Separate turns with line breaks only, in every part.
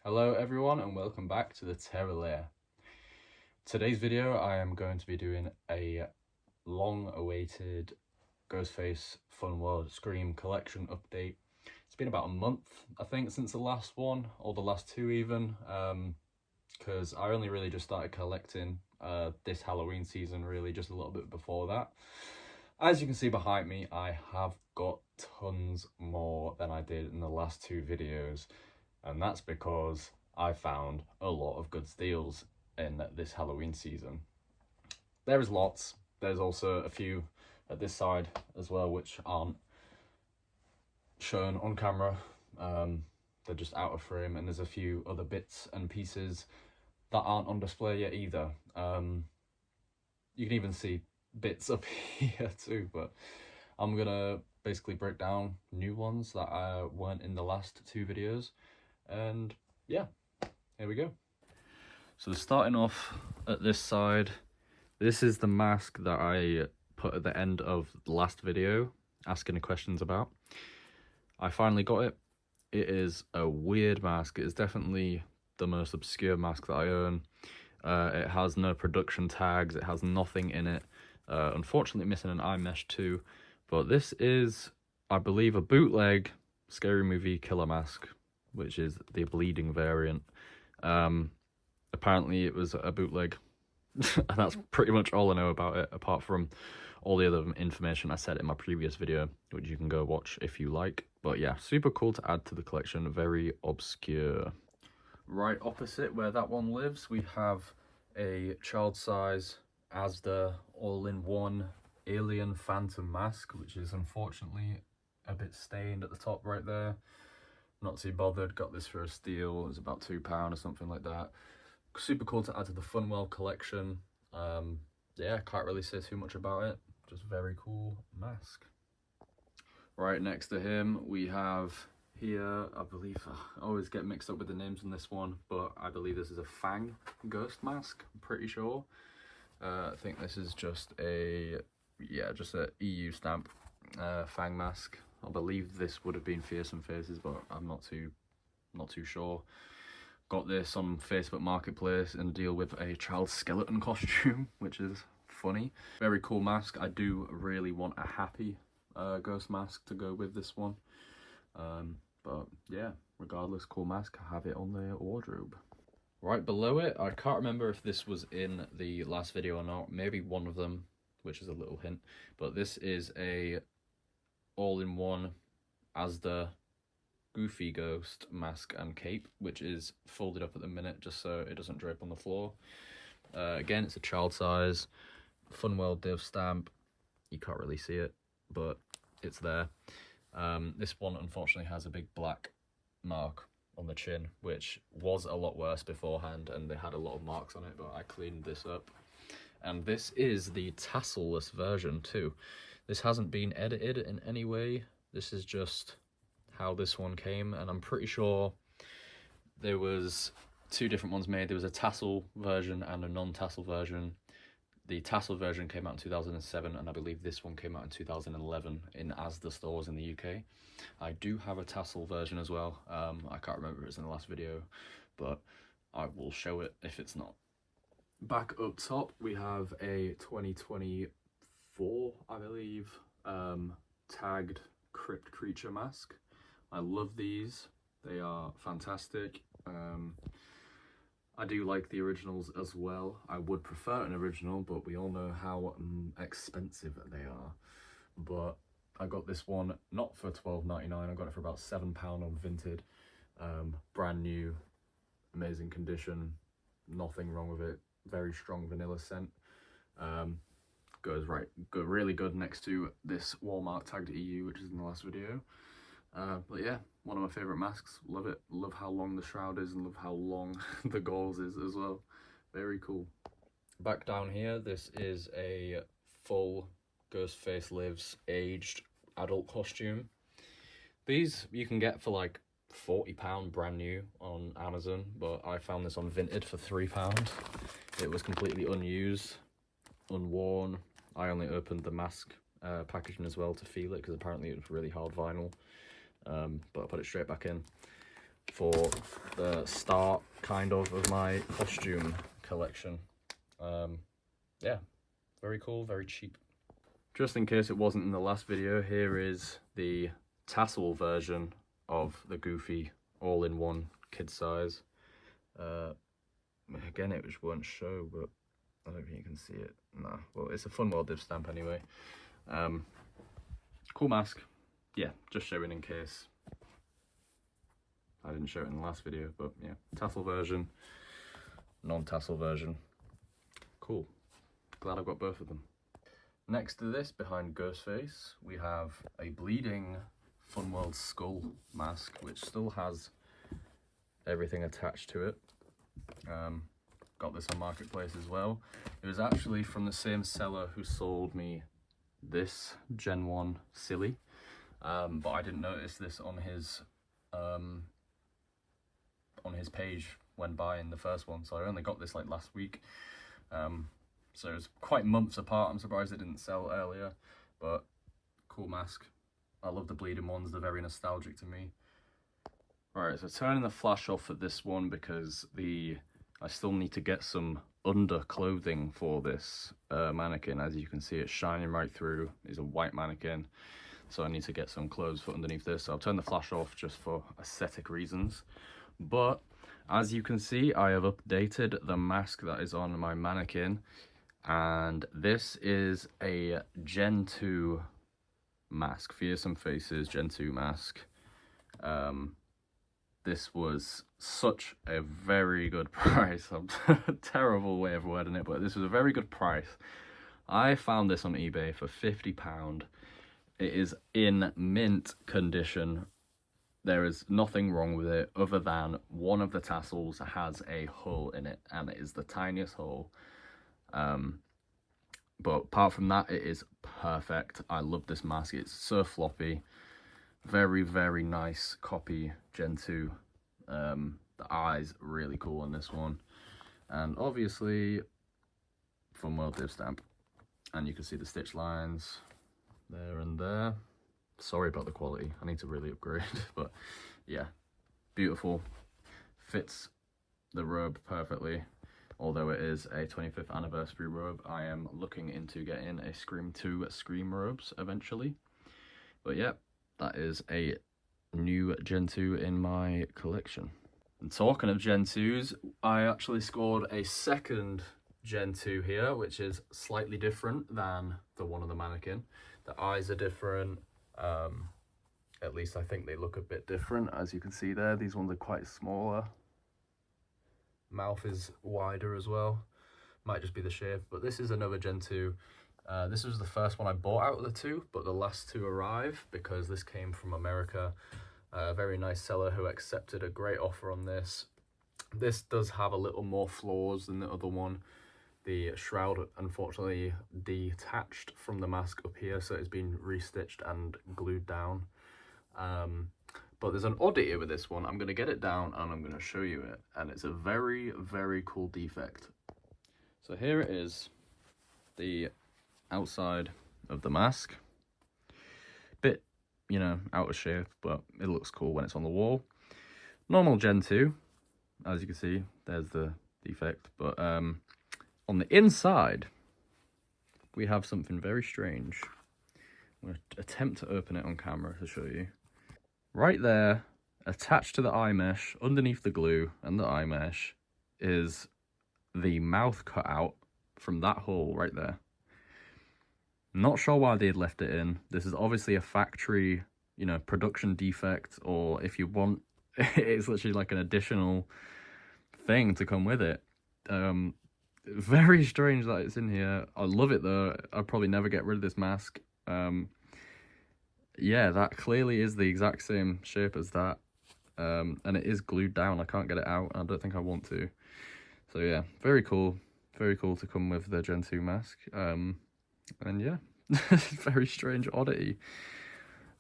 Hello everyone and welcome back to the Terror Lair. Today's video I am going to be doing a long-awaited Ghostface Fun World Scream collection update. It's been about a month I think since the last one, or the last two even, because I only really just started collecting this Halloween season, really just a little bit before that. As you can see behind me, I have got tons more than I did in the last two videos. And that's because I found a lot of good steals in this Halloween season. There is lots. There's also a few at this side as well, which aren't shown on camera. They're just out of frame, and there's a few other bits and pieces that aren't on display yet either. You can even see bits up here too, but I'm gonna basically break down new ones that weren't in the last two videos. And yeah, here we go. So starting off at this side, this is the mask that I put at the end of the last video asking the questions about. I finally got it. It is a weird mask. It is definitely the most obscure mask that I own. It has no production tags, it has nothing in it. Unfortunately missing an eye mesh too, but this is, I believe, a bootleg Scary Movie killer mask, which is the bleeding variant. Apparently it was a bootleg, and that's pretty much all I know about it, apart from all the other information I said in my previous video, which you can go watch if you like. But yeah, super cool to add to the collection, very obscure. Right opposite where that one lives, we have a child size Asda all-in-one alien phantom mask, which is unfortunately a bit stained at the top right there. Not too bothered, got this for a steal. It was about £2 or something like that. Super cool to add to the Funwell collection. Yeah, can't really say too much about it, just very cool mask. Right next to him we have here, I believe, I always get mixed up with the names on this one, but I believe this is a Fang ghost mask, I'm pretty sure. I think this is just a, yeah, just a EU stamp Fang mask. I believe this would have been Fearsome Faces, but I'm not too sure. Got this on Facebook Marketplace in a deal with a child skeleton costume, which is funny. Very cool mask. I do really want a happy ghost mask to go with this one. But yeah, regardless, cool mask. I have it on the wardrobe. Right below it, I can't remember if this was in the last video or not. Maybe one of them, which is a little hint. But this is a all-in-one Asda Goofy Ghost mask and cape, which is folded up at the minute just so it doesn't drape on the floor. Again, it's a child size Funwell div stamp. You can't really see it, but it's there. This one unfortunately has a big black mark on the chin, which was a lot worse beforehand, and they had a lot of marks on it, but I cleaned this up. And this is the tassel-less version too. This hasn't been edited in any way. This is just how this one came, and I'm pretty sure there was two different ones made. There was a tassel version and a non-tassel version. The tassel version came out in 2007, and I believe this one came out in 2011 in Asda stores in the UK. I do have a tassel version as well. I can't remember if it was in the last video, but I will show it if it's not. Back up top, we have a 2024, I believe, tagged Crypt creature mask. I love these. They are fantastic. I do like the originals as well. I would prefer an original, but we all know how expensive they are. But I got this one not for £12.99. I got it for about £7 on Vinted. Brand new, amazing condition, nothing wrong with it. Very strong vanilla scent. Goes really good next to this Walmart tagged EU, which is in the last video. But yeah, one of my favourite masks. Love it. Love how long the shroud is, and love how long the gauze is as well. Very cool. Back down here, this is a full Ghostface Lives aged adult costume. These you can get for like £40 brand new on Amazon, but I found this on Vinted for £3. It was completely unused, unworn. I only opened the mask packaging as well to feel it, because apparently it was really hard vinyl. But I put it straight back in. for the start kind of my costume collection. Yeah, very cool, very cheap. Just in case it wasn't in the last video, here is the Tassel version of the Goofy all-in-one kid size. Again, it just won't show, but I don't think you can see it. Nah, well, it's a Fun World div stamp anyway. Cool mask. Yeah, just showing in case I didn't show it in the last video, but yeah, tassel version, non-tassel version. Cool. Glad I've got both of them. Next to this, behind Ghostface, we have a bleeding Fun World skull mask, which still has everything attached to it. Got this on Marketplace as well. It was actually from the same seller who sold me this Gen 1 Silly, but I didn't notice this on his page when buying the first one, so I only got this like last week. So it's quite months apart. I'm surprised it didn't sell earlier, but cool mask. I love the bleeding ones, they're very nostalgic to me. Right, so turning the flash off for this one because I still need to get some under clothing for this mannequin. As you can see, it's shining right through. It's a white mannequin, so I need to get some clothes for underneath this. So I'll turn the flash off just for aesthetic reasons. But as you can see, I have updated the mask that is on my mannequin, and this is a Gen 2 mask, Fearsome Faces Gen 2 mask. This was such a very good price. A terrible way of wording it, but this was a very good price. I found this on eBay for £50. It is in mint condition. There is nothing wrong with it other than one of the tassels has a hole in it, and it is the tiniest hole. But apart from that, it is perfect. I love this mask. It's so floppy. Very, very nice copy Gen 2. The eyes really cool on this one. And obviously, Fun World div stamp. And you can see the stitch lines there and there. Sorry about the quality. I need to really upgrade. But yeah, beautiful. Fits the robe perfectly. Although it is a 25th anniversary robe, I am looking into getting a Scream 2 Scream robes eventually. But yeah, that is a new Gen 2 in my collection. And talking of Gen 2s, I actually scored a second Gen 2 here, which is slightly different than the one on the mannequin. The eyes are different. At least I think they look a bit different. As you can see there, these ones are quite smaller. Mouth is wider as well. Might just be the shape, but this is another Gen 2. This was the first one I bought out of the two, but the last two arrived because this came from America. A very nice seller who accepted a great offer on this. This does have a little more flaws than the other one. The shroud unfortunately detached from the mask up here, so it's been restitched and glued down. But there's an oddity with this one. I'm going to get it down and I'm going to show you it. And it's a very, very cool defect. So here it is, the outside of the mask. Bit, you know, out of shape, but it looks cool when it's on the wall. Normal Gen 2, as you can see, there's the defect. But on the inside, we have something very strange. I'm going to attempt to open it on camera to show you. Right there, attached to the eye mesh, underneath the glue and the eye mesh, is the mouth cut out from that hole right there. Not sure why they'd left it in. This is obviously a factory, you know, production defect, or if you want, it's literally like an additional thing to come with it. Very strange that it's in here. I love it though. I'll probably never get rid of this mask. Yeah, that clearly is the exact same shape as that. And it is glued down. I can't get it out. I don't think I want to. So yeah, very cool. Very cool to come with the Gen 2 mask. And yeah, very strange oddity.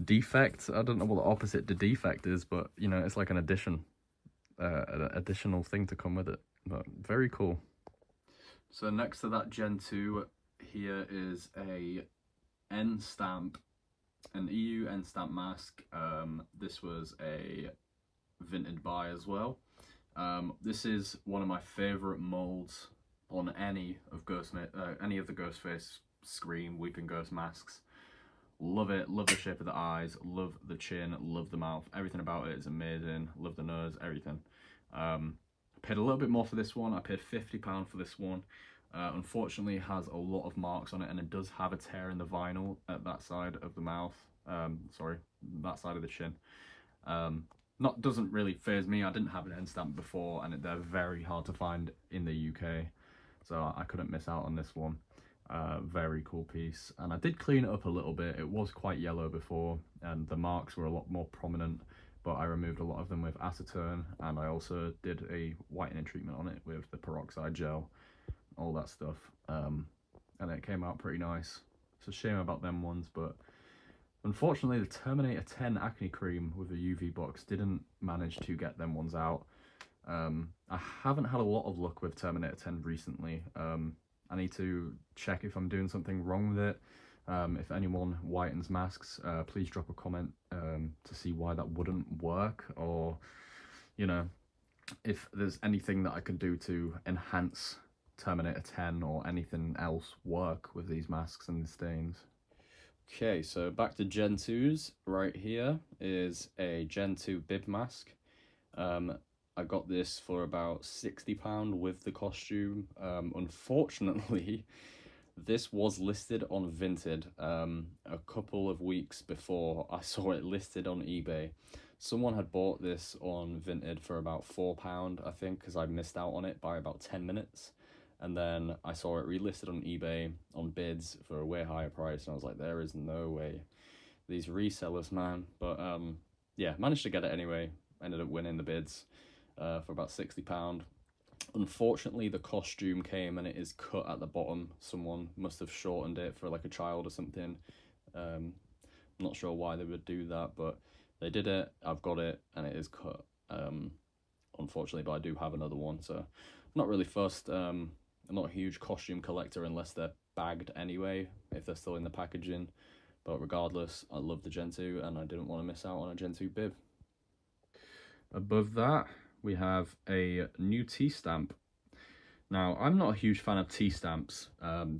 Defect, I don't know what the opposite to defect is, but you know, it's like an addition. An additional thing to come with it. But very cool. So next to that Gen 2, here is a N stamp, an EU N stamp mask. This was a Vinted buy as well. This is one of my favourite molds on any of the Ghostface Scream Weeping Ghost masks. Love it, love the shape of the eyes, love the chin, love the mouth, everything about it is amazing, love the nose, everything. Paid a little bit more for this one. I paid £50 for this one. Unfortunately, it has a lot of marks on it, and it does have a tear in the vinyl at that side of the mouth. Sorry, that side of the chin. Doesn't really faze me. I didn't have an end stamp before, and they're very hard to find in the UK, so I couldn't miss out on this one. Very cool piece, and I did clean it up a little bit. It was quite yellow before, and the marks were a lot more prominent, but I removed a lot of them with acetone, and I also did a whitening treatment on it with the peroxide gel, all that stuff, and it came out pretty nice. It's a shame about them ones, but unfortunately the Terminator 10 acne cream with the UV box didn't manage to get them ones out. I haven't had a lot of luck with Terminator 10 recently. I need to check if I'm doing something wrong with it. If anyone whitens masks, please drop a comment to see why that wouldn't work, or, you know, if there's anything that I could do to enhance Terminator 10 or anything else work with these masks and the stains. Okay, so back to Gen 2s. Right here is a Gen 2 Bib Mask. I got this for about £60 with the costume. Unfortunately, this was listed on Vinted a couple of weeks before I saw it listed on eBay. Someone had bought this on Vinted for about £4, I think, because I missed out on it by about 10 minutes. And then I saw it relisted on eBay on bids for a way higher price, and I was like, there is no way. These resellers, man. But yeah, managed to get it anyway. Ended up winning the bids for about £60. Unfortunately, the costume came and it is cut at the bottom. Someone must have shortened it for like a child or something. I'm not sure why they would do that, but they did it. I've got it, and it is cut, unfortunately, but I do have another one, so I'm not really fussed. I'm not a huge costume collector unless they're bagged anyway, if they're still in the packaging. But regardless, I love the Gen 2, and I didn't want to miss out on a Gen 2 bib. Above that, we have a new T-stamp. Now, I'm not a huge fan of T-stamps.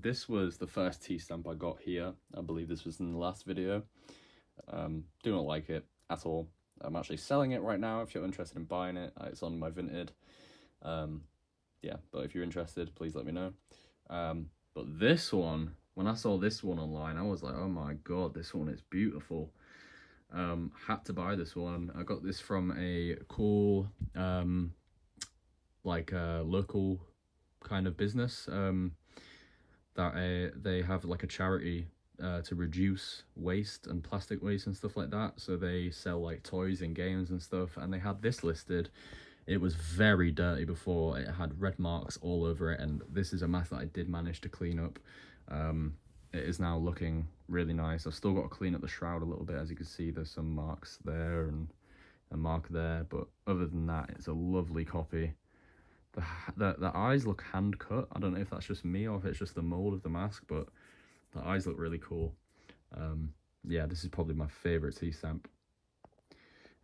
This was the first T-stamp I got here. I believe this was in the last video. Do not like it at all. I'm actually selling it right now if you're interested in buying it. It's on my Vinted. Yeah, but if you're interested, please let me know. But this one, when I saw this one online, I was like, oh my god, this one is beautiful. Had to buy this one. I got this from a cool local kind of business that they have like a charity to reduce waste and plastic waste and stuff like that. So they sell like toys and games and stuff, and they had this listed. It was very dirty before. It had red marks all over it, and this is a mask that I did manage to clean up. It is now looking really nice. I've still got to clean up the shroud a little bit. As you can see, there's some marks there and a mark there, but other than that, it's a lovely copy. The eyes look hand cut. I don't know if that's just me or if it's just the mold of the mask, but the eyes look really cool. Yeah, this is probably my favorite T-stamp.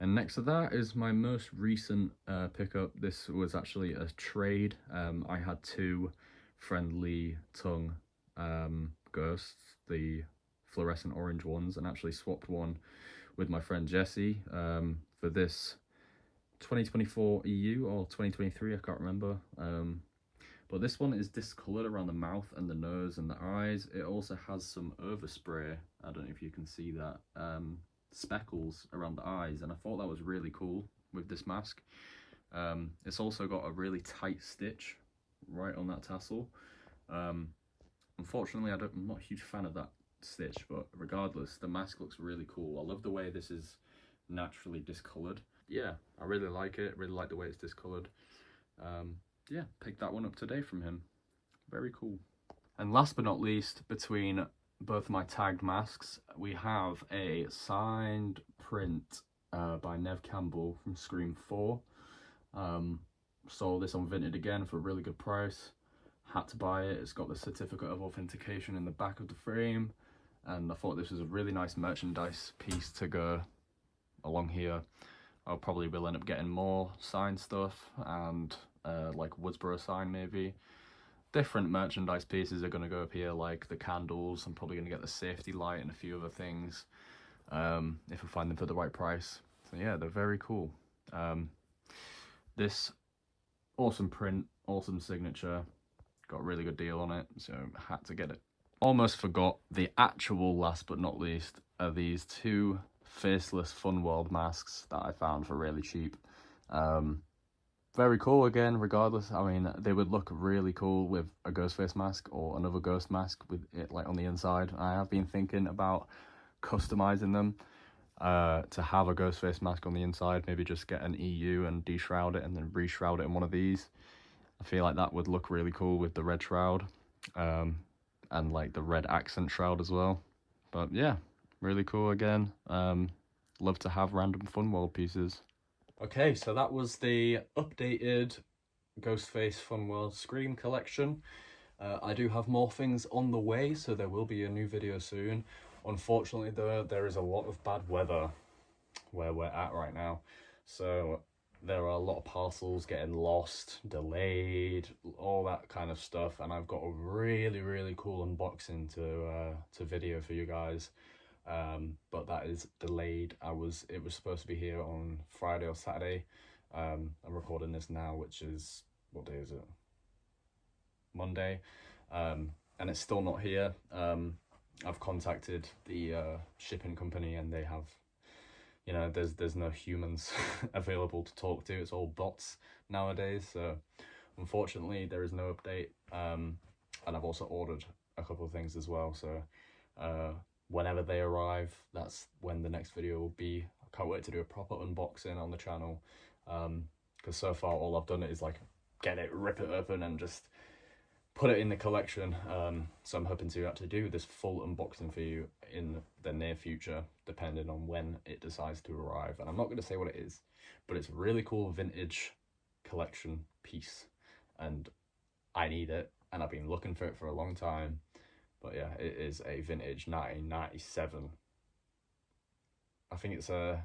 And next to that is my most recent pickup. This was actually a trade. I had two friendly tongue ghosts, the fluorescent orange ones, and actually swapped one with my friend Jesse for this 2024 EU or 2023, I can't remember. But this one is discolored around the mouth and the nose and the eyes. It also has some overspray. I don't know if you can see that. Speckles around the eyes, and I thought that was really cool with this mask. It's also got a really tight stitch right on that tassel. Unfortunately, I'm not a huge fan of that stitch, but regardless, the mask looks really cool. I love the way this is naturally discolored. Yeah, I really like it. Really like the way it's discolored. Yeah, picked that one up today from him. Very cool. And last but not least, between both my tagged masks, we have a signed print by Nev Campbell from Scream 4. Sold this on Vinted again for a really good price. Had to buy it. It's got the certificate of authentication in the back of the frame, and I thought this was a really nice merchandise piece to go along here. I probably will end up getting more signed stuff and like Woodsboro sign maybe. Different merchandise pieces are going to go up here, like the candles. I'm probably going to get the safety light and a few other things if I find them for the right price. So yeah, they're very cool. This awesome print, awesome signature, got a really good deal on it, so had to get it. Almost forgot the actual last but not least are these two faceless Fun World masks that I found for really cheap. Very cool again, regardless. I mean, they would look really cool with a ghost face mask or another ghost mask with it like on the inside. I have been thinking about customizing them to have a ghost face mask on the inside, maybe just get an EU and de-shroud it and then re-shroud it in one of these. I feel like that would look really cool with the red shroud and like the red accent shroud as well. But yeah, really cool again. Love to have random Fun World pieces. Okay, so that was the updated Ghostface Fun World Scream collection. I do have more things on the way, so there will be a new video soon. Unfortunately, though, there is a lot of bad weather where we're at right now. So there are a lot of parcels getting lost, delayed, all that kind of stuff. And I've got a really, really cool unboxing to video for you guys. But that is delayed. It was supposed to be here on Friday or Saturday. I'm recording this now, which is, what day is it? Monday. And it's still not here. I've contacted the shipping company and they have, you know, there's no humans available to talk to. It's all bots nowadays. So unfortunately there is no update. And I've also ordered a couple of things as well. So whenever they arrive, that's when the next video will be. I can't wait to do a proper unboxing on the channel, because so far all I've done is like get it, rip it open and just put it in the collection. So I'm hoping to actually do this full unboxing for you in the near future, depending on when it decides to arrive. And I'm not going to say what it is, but it's a really cool vintage collection piece and I need it, and I've been looking for it for a long time. But yeah, it is a vintage 1997. I think it's a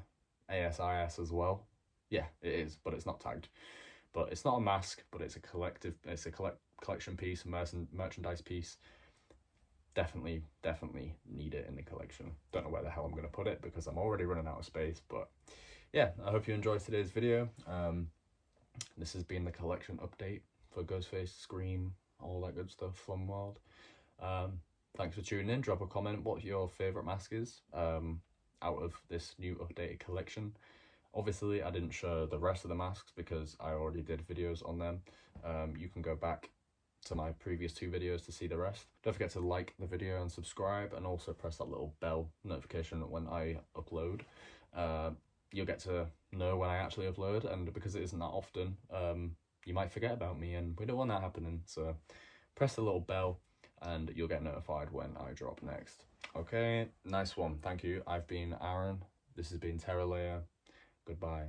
ASIS as well. Yeah, it is, but it's not tagged. But it's not a mask, but it's a collection piece, merchandise piece. Definitely need it in the collection. Don't know where the hell I'm going to put it because I'm already running out of space. But yeah, I hope you enjoyed today's video. This has been the collection update for Ghostface, Scream, all that good stuff, Fun World. Thanks for tuning in. Drop a comment what your favourite mask is out of this new updated collection. Obviously, I didn't show the rest of the masks because I already did videos on them. You can go back to my previous 2 videos to see the rest. Don't forget to like the video and subscribe, and also press that little bell notification when I upload. You'll get to know when I actually upload, and because it isn't that often, you might forget about me, and we don't want that happening. So press the little bell and you'll get notified when I drop next. Okay, nice one. Thank you. I've been Aaron. This has been Lair. Goodbye.